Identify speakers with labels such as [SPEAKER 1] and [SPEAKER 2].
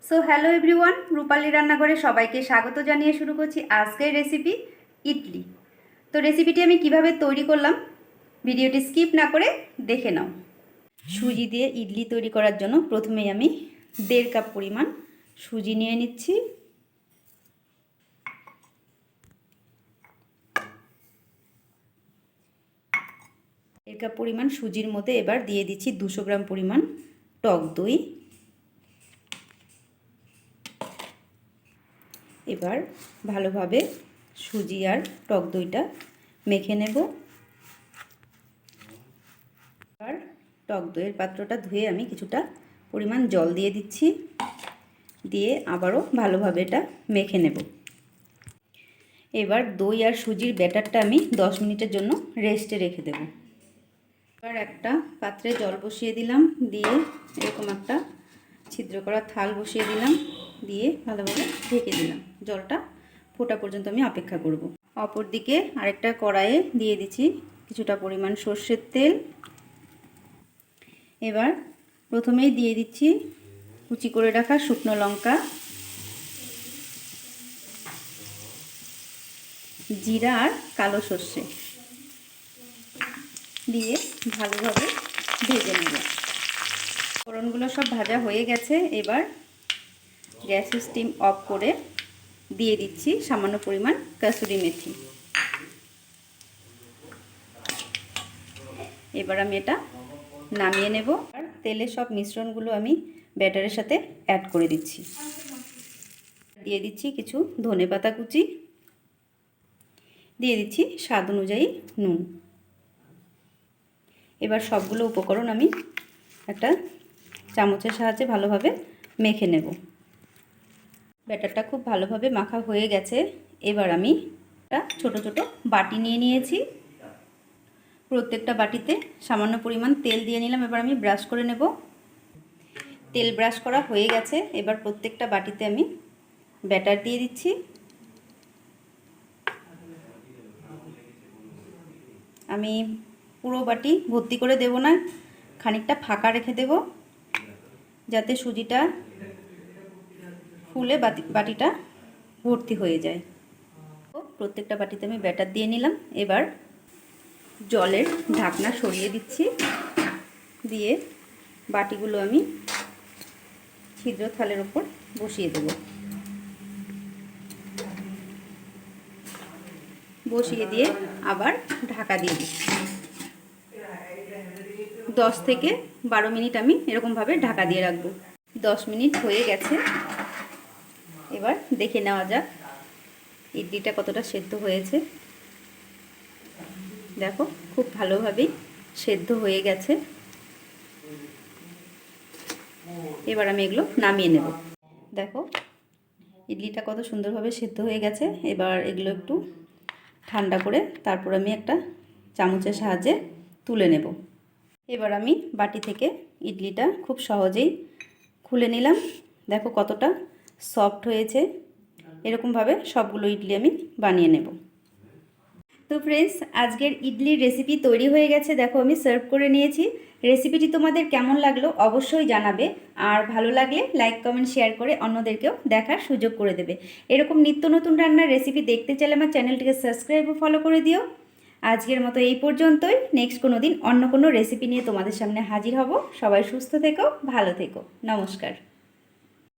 [SPEAKER 1] So hello everyone, রূপালী রান্নাঘরে সবাইকে স্বাগত জানিয়ে শুরু করছি আজকের রেসিপি ইডলি। তো রেসিপিটি আমি কিভাবে তৈরি করলাম ভিডিওটি স্কিপ না করে দেখে নাও। সুজি দিয়ে ইডলি তৈরি করার জন্য প্রথমেই আমি 1.5 কাপ পরিমাণ সুজি নিয়ে নিচ্ছি। দেড় কাপ পরিমাণ সুজির মধ্যে এবার দিয়ে দিচ্ছি 200 গ্রাম পরিমাণ টক দই। এবার ভালোভাবে সুজি আর টক দইটা মেখে নেব। আর টক দইয়ের পাত্রটা ধুয়ে আমি কিছুটা পরিমাণ জল দিয়ে দিচ্ছি, দিয়ে আবারও ভালোভাবে এটা মেখে নেব। এবার দই আর সুজির ব্যাটারটা আমি 10 মিনিটের জন্য রেস্টে রেখে দেব। এবার একটা পাত্রে জল বসিয়ে দিলাম, দিয়ে এরকম একটা ছিদ্র করা থাল বসিয়ে দিলাম, দিয়ে ভালোভাবে ঢেকে দিলাম। জলটা ফোটা পর্যন্ত আমি অপেক্ষা করব। অপর দিকে আরেকটা কড়াইয়ে দিয়ে দিচ্ছি কিছুটা পরিমাণ সর্ষের তেল। এবার প্রথমেই দিয়ে দিচ্ছি কুচি করে রাখা শুকনো লঙ্কা, জিরা আর কালো সর্ষে দিয়ে ভালোভাবে ভেজে নেব। ফোড়নগুলো সব ভাজা হয়ে গেছে। এবার গ্যাসের স্টিম অফ করে দিয়ে দিচ্ছি সামান্য পরিমাণ কাসুরি মেথি। এবার আমি এটা নামিয়ে নেব। আর তেলের সব মিশ্রণগুলো আমি ব্যাটারের সাথে অ্যাড করে দিচ্ছি। দিয়ে দিচ্ছি কিছু ধনেপাতা কুচি, দিয়ে দিচ্ছি স্বাদ অনুযায়ী নুন। এবার সবগুলো উপকরণ আমি একটা চামচের সাহায্যে ভালোভাবে মেখে নেব। ব্যাটারটা খুব ভালোভাবে মাখা হয়ে গেছে। এবার আমি একটা ছোট ছোট বাটি নিয়ে নিয়েছি। প্রত্যেকটা বাটিতে সামান্য পরিমাণ তেল দিয়ে নিলাম। এবার আমি ব্রাশ করে নেব। তেল ব্রাশ করা হয়ে গেছে। এবার প্রত্যেকটা বাটিতে আমি ব্যাটার দিয়ে দিচ্ছি। আমি পুরো বাটি ভর্তি করে দেব না, খানিকটা ফাঁকা রেখে দেব যাতে সুজিটা ফুলে বাটিটা ভর্তি হয়ে যায়। প্রত্যেকটা বাটিতে আমি ব্যাটার দিয়ে নিলাম। এবার জলের ঢাকনা সরিয়ে দিচ্ছি, দিয়ে বাটিগুলো আমি ছিদ্র থালের উপর বসিয়ে দেব। বসিয়ে দিয়ে আবার ঢাকা দিয়ে দিচ্ছি। 10 থেকে 12 মিনিট আমি এরকমভাবে ঢাকা দিয়ে রাখবো। 10 মিনিট হয়ে গেছে। এবার দেখে নেওয়া যাক ইডলিটা কতটা সেদ্ধ হয়েছে। দেখো খুব ভালোভাবেই সেদ্ধ হয়ে গেছে। এবার আমি এগুলো নামিয়ে নেব। দেখো ইডলিটা কত সুন্দরভাবে সেদ্ধ হয়ে গেছে। এবার এগুলো একটু ঠান্ডা করে তারপর আমি একটা চামচের সাহায্যে তুলে নেব। এবার আমি বাটি থেকে ইডলিটা খুব সহজেই খুলে নিলাম। দেখো কতটা সফট হয়েছে। এরকমভাবে সবগুলো ইডলি আমি বানিয়ে নেব। তো ফ্রেন্ডস, আজকের ইডলির রেসিপি তৈরি হয়ে গেছে। দেখো আমি সার্ভ করে নিয়েছি। রেসিপিটি তোমাদের কেমন লাগলো অবশ্যই জানাবে, আর ভালো লাগলে লাইক কমেন্ট শেয়ার করে অন্যদেরকেও দেখার সুযোগ করে দেবে। এরকম নিত্য নতুন রান্নার রেসিপি দেখতে চাইলে আমার চ্যানেলটিকে সাবস্ক্রাইব ও ফলো করে দিও। আজকের মতো এই পর্যন্তই। নেক্সট কোনো দিন অন্য কোনো রেসিপি নিয়ে তোমাদের সামনে হাজির হব। সবাই সুস্থ থেকো, ভালো থেকো। নমস্কার।